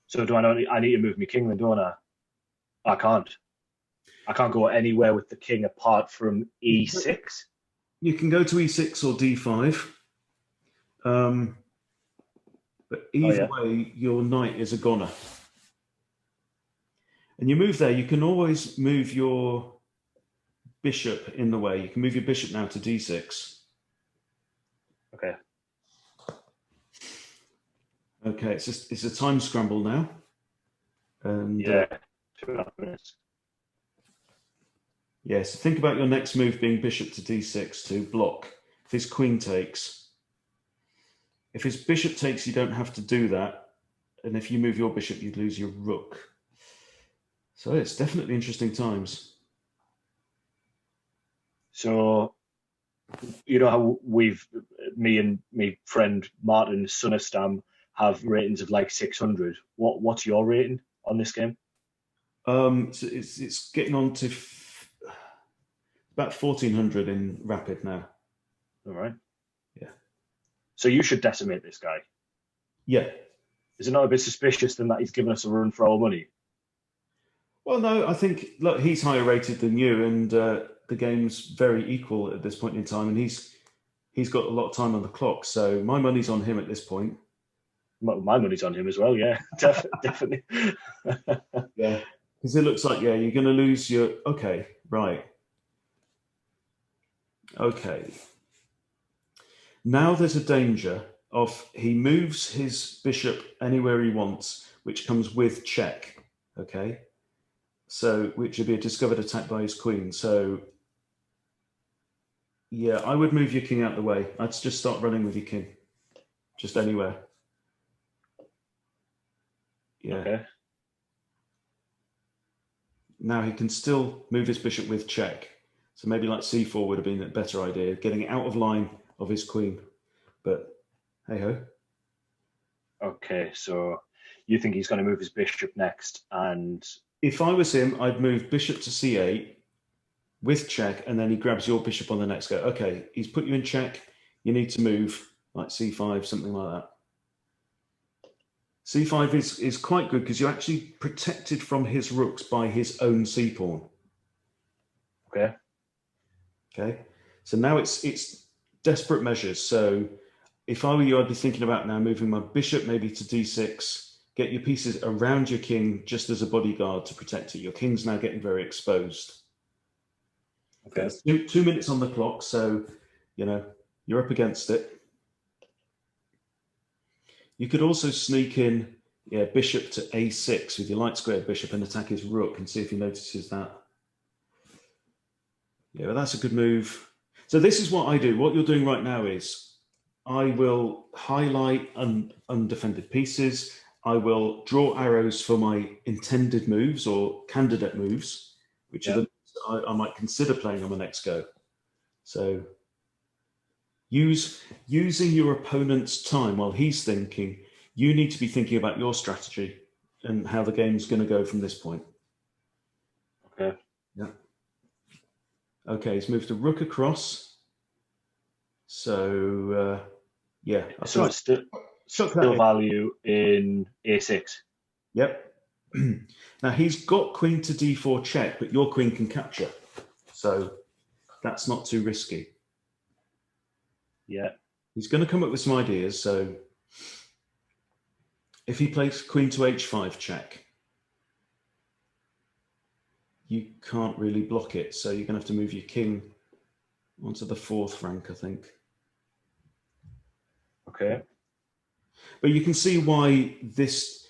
So do I need to move my king then, don't I? I can't. I can't go anywhere with the king apart from e6. You can go to e6 or d5. But either way, your knight is a goner. And you move there, you can always move your bishop in the way. You can move your bishop now to d6. Okay. Okay, it's a time scramble now. And yeah, 2.5 minutes. Yes, think about your next move being bishop to d6 to block. If his queen takes, if his bishop takes, you don't have to do that. And if you move your bishop, you'd lose your rook. So it's definitely interesting times. So, you know how me and my friend Martin Sunnerstam have ratings of like 600. What's your rating on this game? So it's getting on to about 1400 in rapid now. All right. Yeah. So you should decimate this guy. Yeah. Is it not a bit suspicious then that he's given us a run for our money? Well, no, I think, look, he's higher rated than you, and the game's very equal at this point in time, and he's got a lot of time on the clock, so my money's on him at this point. My money's on him as well, yeah, definitely. Yeah, because it looks like, yeah, you're going to lose your, okay, right. Okay. Now there's a danger of he moves his bishop anywhere he wants, which comes with check, okay? So, which would be a discovered attack by his queen. So, yeah, I would move your king out the way. I'd just start running with your king, just anywhere. Yeah. Okay. Now he can still move his bishop with check. So maybe like c4 would have been a better idea, getting out of line of his queen. But hey ho. Okay, so you think he's going to move his bishop next, and if I was him, I'd move bishop to c8 with check, and then he grabs your bishop on the next go. Okay, he's put you in check. You need to move like c5, something like that. C5 is quite good because you're actually protected from his rooks by his own c pawn. Okay. Okay, so now it's desperate measures. So if I were you, I'd be thinking about now moving my bishop maybe to d6, get your pieces around your king just as a bodyguard to protect it. Your king's now getting very exposed. Okay. There's 2 minutes on the clock, so you're up against it. You could also sneak in, bishop to a6 with your light square bishop and attack his rook and see if he notices that. Yeah, but that's a good move. So this is what I do. What you're doing right now is I will highlight undefended pieces. I will draw arrows for my intended moves or candidate moves, which are the moves I might consider playing on my next go. So using your opponent's time while he's thinking, you need to be thinking about your strategy and how the game's going to go from this point. Okay. Yeah. Okay, he's moved a rook across. So, yeah. So it's still value in a6. Yep. Now he's got queen to d4 check, but your queen can capture. So that's not too risky. Yeah. He's going to come up with some ideas. So if he plays queen to h5 check, you can't really block it. So you're going to have to move your king onto the 4th rank, I think. Okay. But you can see why this,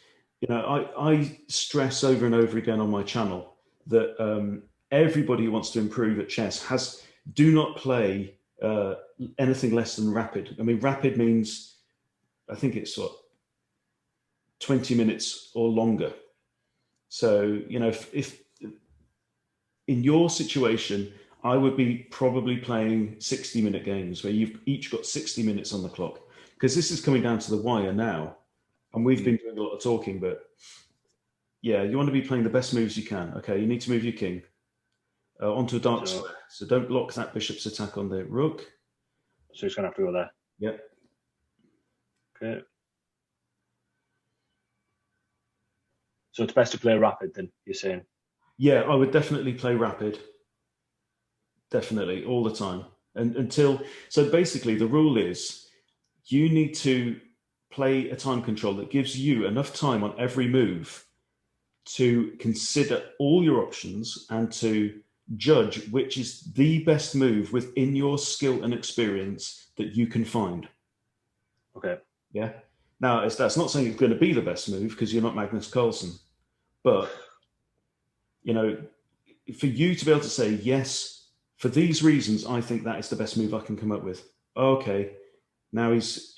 I stress over and over again on my channel that everybody who wants to improve at chess do not play anything less than rapid. I mean, rapid means, I think it's 20 minutes or longer. So, if in your situation, I would be probably playing 60-minute games where you've each got 60 minutes on the clock, because this is coming down to the wire now. And we've been doing a lot of talking, but yeah, you want to be playing the best moves you can. Okay, you need to move your king onto a dark square. So don't block that bishop's attack on the rook. So he's going to have to go there. Yep. Okay. So it's best to play rapid then, you're saying? Yeah, I would definitely play rapid. Definitely, all the time. So basically the rule is you need to play a time control that gives you enough time on every move to consider all your options and to judge which is the best move within your skill and experience that you can find. Okay. Yeah. Now, that's not saying it's going to be the best move because you're not Magnus Carlsen, but for you to be able to say, yes, for these reasons, I think that is the best move I can come up with. Okay. Now he's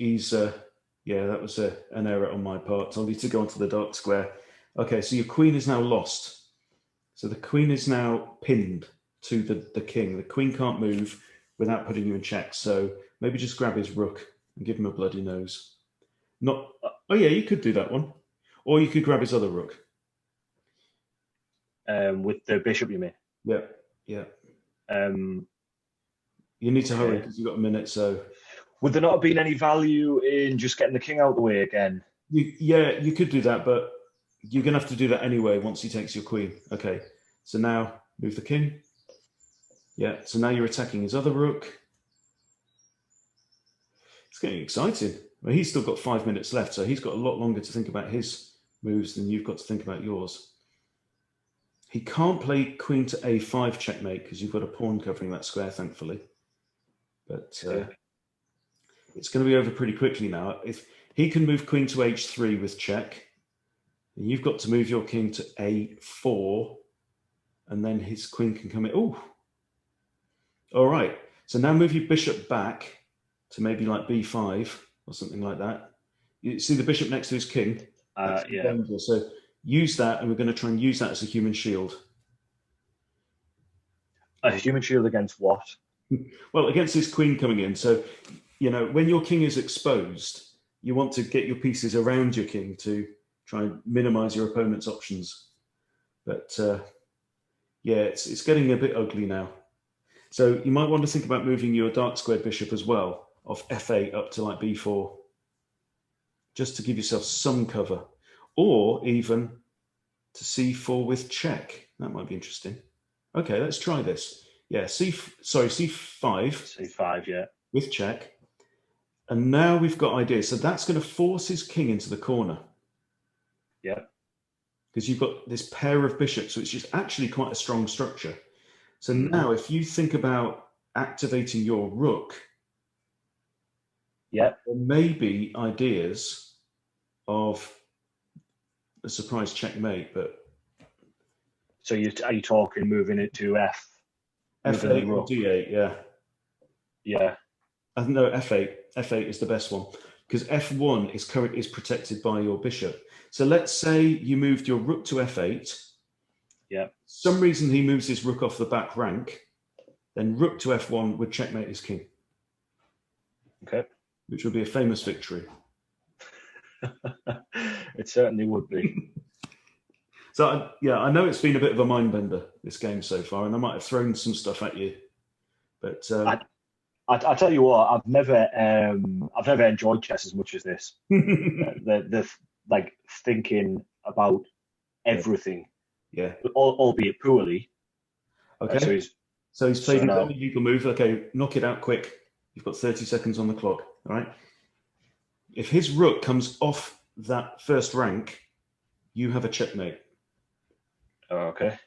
that was an error on my part. I'll need to go onto the dark square. Okay, so your queen is now lost. So the queen is now pinned to the king. The queen can't move without putting you in check. So maybe just grab his rook and give him a bloody nose. Oh yeah, you could do that one. Or you could grab his other rook. With the bishop, you mean? Yeah, yeah. You need to hurry because you've got a minute, so... Would there not have been any value in just getting the king out of the way again? You could do that, but you're going to have to do that anyway once he takes your queen. Okay, so now move the king. Yeah, so now you're attacking his other rook. It's getting exciting. Well, he's still got 5 minutes left, so he's got a lot longer to think about his moves than you've got to think about yours. He can't play queen to a5 checkmate because you've got a pawn covering that square, thankfully. But it's going to be over pretty quickly now. If he can move queen to h3 with check, and you've got to move your king to a4, and then his queen can come in. Oh, all right. So now move your bishop back to maybe like b5 or something like that. You see the bishop next to his king? Yeah. So use that, and we're going to try and use that as a human shield. A human shield against what? Well, against his queen coming in. So, when your king is exposed, you want to get your pieces around your king to try and minimize your opponent's options. But yeah, it's getting a bit ugly now. So you might want to think about moving your dark squared bishop as well, off f8 up to like b4. just to give yourself some cover, or even to c4 with check. That might be interesting. Okay, let's try this. Yeah, c5 C5, yeah. with check. And now we've got ideas. So that's going to force his king into the corner. Yeah. Because you've got this pair of bishops, which is actually quite a strong structure. So now if you think about activating your rook, Yeah. there may be ideas of a surprise checkmate, but So are you talking moving it to F? f8 or d8, yeah. Yeah. I think no, f8. F8 is the best one because f1 is protected by your bishop. So let's say you moved your rook to f8. Yeah. Some reason he moves his rook off the back rank, then rook to f1 would checkmate his king. Okay. Which would be a famous victory. It certainly would be. So yeah, I know it's been a bit of a mind bender, this game so far, and I might have thrown some stuff at you, but I tell you what, I've never enjoyed chess as much as this. The like thinking about everything, yeah. albeit poorly. Okay. So he's played now, a legal move. Okay, knock it out quick. You've got 30 seconds on the clock. All right. If his rook comes off that first rank, you have a checkmate. Okay.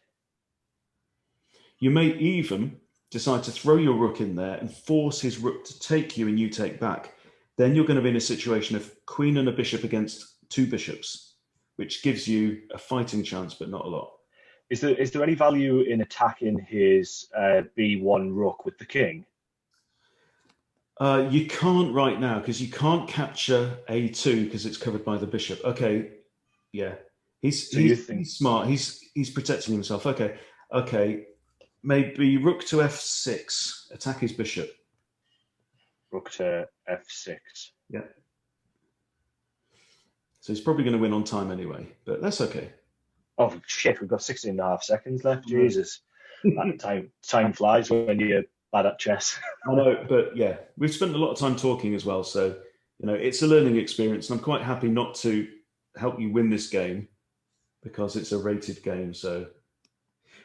You may even decide to throw your rook in there and force his rook to take you and you take back. Then you're going to be in a situation of queen and a bishop against two bishops, which gives you a fighting chance, but not a lot. Is there any value in attacking his b1 rook with the king? You can't right now because you can't capture a2 because it's covered by the bishop. Okay, yeah, he's smart. He's protecting himself. Okay, maybe rook to f6, attack his bishop. Rook to f6. Yeah. So he's probably going to win on time anyway, but that's okay. Oh shit, we've got 16 and a half seconds left. Jesus, time flies when you're bad at chess. I know, but yeah, we've spent a lot of time talking as well, so it's a learning experience, and I'm quite happy not to help you win this game because it's a rated game. So,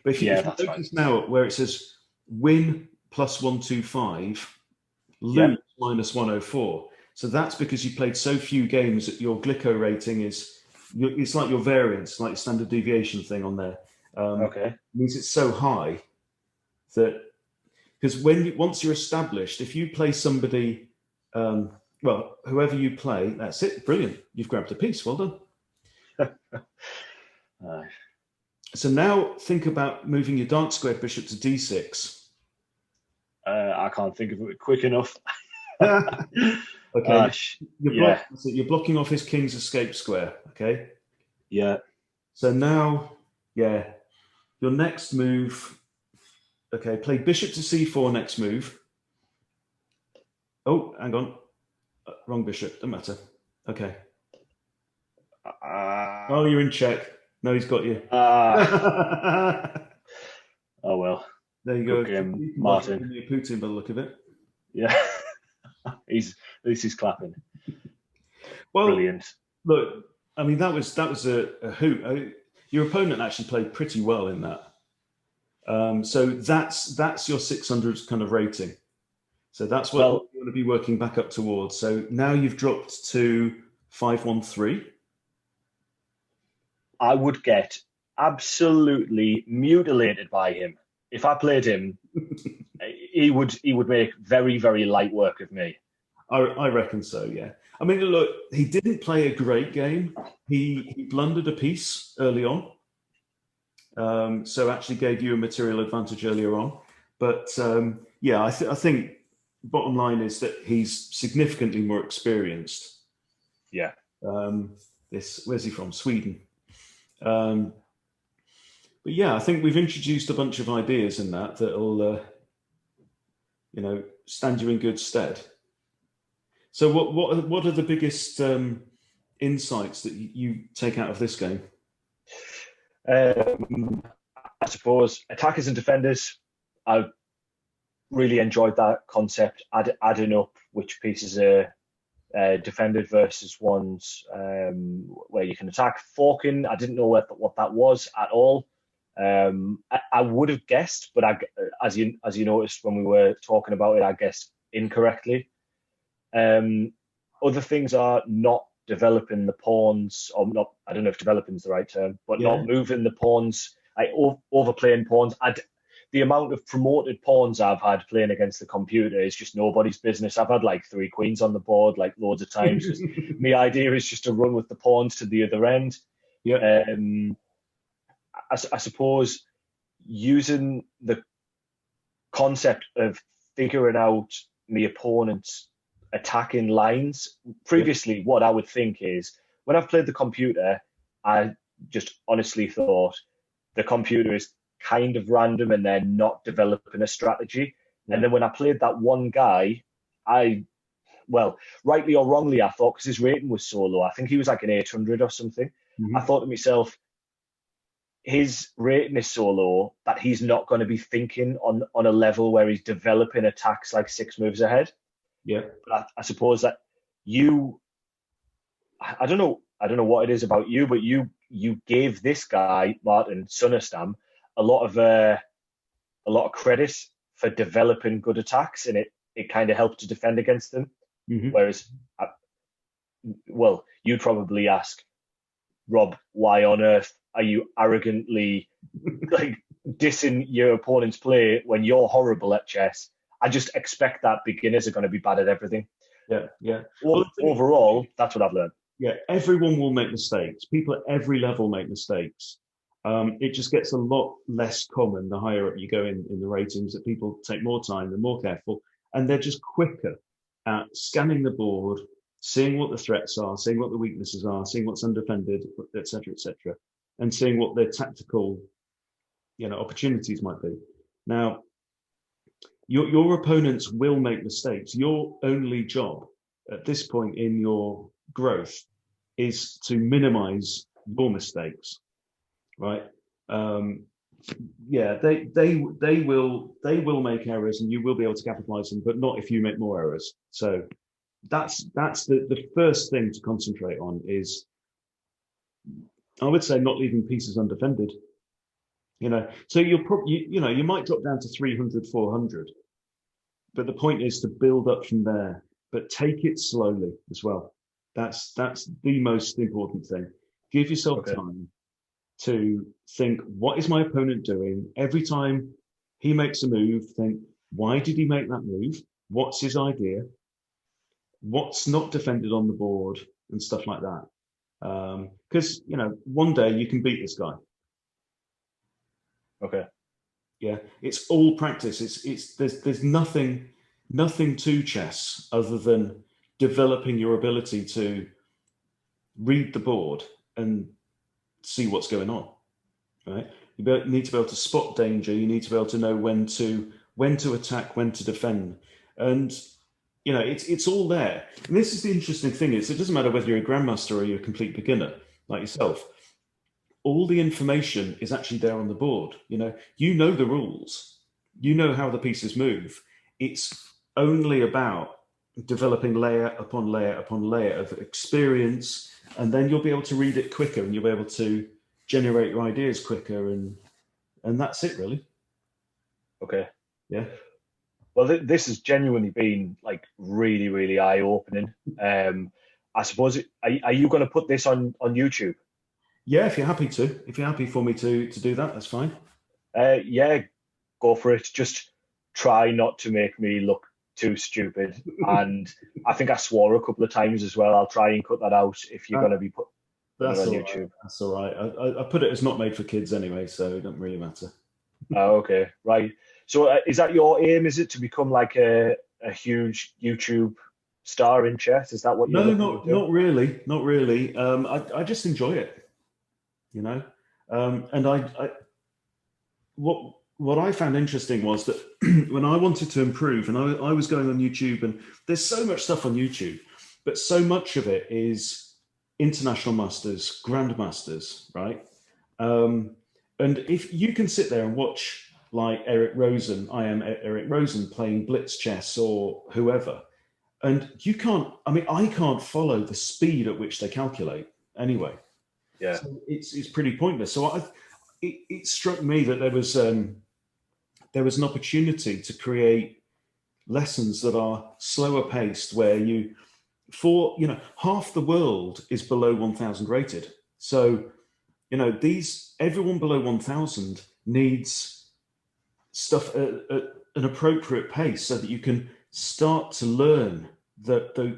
but if you notice now where it says win plus 125, lose minus 104, so that's because you played so few games that your Glico rating it's like your variance, like standard deviation thing on there. Okay. It means it's so high that because once you're established, if you play somebody, whoever you play, that's it. Brilliant. You've grabbed a piece. Well done. So now think about moving your dark squared bishop to d6. I can't think of it quick enough. Okay. You're blocking off his king's escape square. Okay. Yeah. So now, your next move. Okay, play bishop to c4 next move. Oh, hang on. Wrong bishop. Doesn't matter. Okay. Oh, you're in check. No, he's got you. Oh, well. There you go. Game, Martin. Putin by the look of it. Yeah. At least he's clapping. Well, brilliant. Look, I mean, that was a hoot. Your opponent actually played pretty well in that. So that's your 600 kind of rating. So that's what you want to be working back up towards. So now you've dropped to 513. I would get absolutely mutilated by him. If I played him, he would make very, very light work of me. I reckon so, yeah. I mean, look, he didn't play a great game. He blundered a piece early on. So actually gave you a material advantage earlier on. But I think bottom line is that he's significantly more experienced. Yeah. Where's he from? Sweden. But yeah, I think we've introduced a bunch of ideas in that'll stand you in good stead. So what are the biggest insights that you take out of this game? I suppose attackers and defenders. I really enjoyed that concept, adding up which pieces are defended versus ones where you can attack. Forking, I didn't know what that was at all. I would have guessed, but as you noticed when we were talking about it, I guessed incorrectly. Other things are not developing the pawns, or not. I don't know if developing is the right term, but Yeah. not moving the pawns, like overplaying pawns. The amount of promoted pawns I've had playing against the computer is just nobody's business. I've had like 3 queens on the board like loads of times. Just my idea is just to run with the pawns to the other end. Yeah. I suppose using the concept of figuring out my opponent's attacking lines. Yeah. Previously, what I would think is when I've played the computer, I just honestly thought the computer is kind of random and they're not developing a strategy. Yeah. And then when I played that one guy, well, rightly or wrongly, I thought, because his rating was so low, I think he was like an 800 or something. Mhm. I thought to myself, his rating is so low that he's not going to be thinking on a level where he's developing attacks like 6 moves ahead. Yeah. But I suppose that I don't know what it is about you, but you gave this guy Martin Sunnerstam a lot of credit for developing good attacks, and it kind of helped to defend against them. Mhm. Whereas, well, you'd probably ask Rob, why on earth are you arrogantly like dissing your opponent's play when you're horrible at chess? I just expect that beginners are going to be bad at everything. Yeah. Yeah. Well, Overall, that's what I've learned. yeah, everyone will make mistakes. People at every level make mistakes. It just gets a lot less common the higher up you go in the ratings, that people take more time, they're more careful, and they're just quicker at scanning the board, seeing what the threats are, seeing what the weaknesses are, seeing what's undefended, etc., etc., and seeing what their tactical, opportunities might be. Now, your opponents will make mistakes. Your only job at this point in your growth is to minimize your mistakes, right? Yeah, they will make errors, and you will be able to capitalize them, but not if you make more errors. So that's the first thing to concentrate on is, I would say, not leaving pieces undefended. So you'll probably you might drop down to 300, 400, but the point is to build up from there, but take it slowly as well. That's the most important thing. Give yourself time to think, what is my opponent doing? Every time he makes a move, think, why did he make that move? What's his idea? What's not defended on the board, and stuff like that. Because one day you can beat this guy. Okay. Yeah, it's all practice. There's nothing to chess other than developing your ability to read the board and see what's going on. Right? You need to be able to spot danger. You need to be able to know when to attack, when to defend, and it's all there. And this is the interesting thing: is it doesn't matter whether you're a grandmaster or you're a complete beginner like yourself. All the information is actually there on the board. You know the rules. You know how the pieces move. It's only about developing layer upon layer upon layer of experience, and then you'll be able to read it quicker, and you'll be able to generate your ideas quicker, and that's it, really. Okay. Yeah. Well, this has genuinely been like really, really eye-opening. I suppose, are you going to put this on YouTube? Yeah, if you're happy for me to do that, that's fine. Yeah, go for it. Just try not to make me look too stupid. And I think I swore a couple of times as well. I'll try and cut that out if you're going to be putting it on YouTube. Right. That's all right. I put it as not made for kids anyway, so it doesn't really matter. Oh, okay, right. So is that your aim? Is it to become like a huge YouTube star in chess? Is that what you're No, looking to do? not really, not really. I just enjoy it, and what I found interesting was that when I wanted to improve, and I was going on YouTube, and there's so much stuff on YouTube, but so much of it is international masters, grandmasters, right? And if you can sit there and watch like Eric Rosen, I am Eric Rosen playing blitz chess or whoever, And you can't, I mean, I can't follow the speed at which they calculate anyway. Yeah. So it's pretty pointless. So it struck me that there was an opportunity to create lessons that are slower paced, where half the world is below 1,000 rated. So, everyone below 1,000 needs stuff at an appropriate pace so that you can start to learn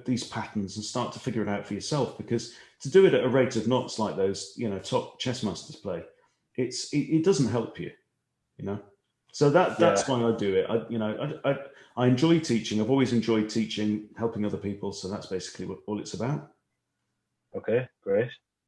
these patterns and start to figure it out for yourself. Because to do it at a rate of knots like those, top chess masters play, it doesn't help you, you know. So that's Yeah. why I do it. I enjoy teaching. I've always enjoyed teaching, helping other people. So that's basically all it's about. Okay, great.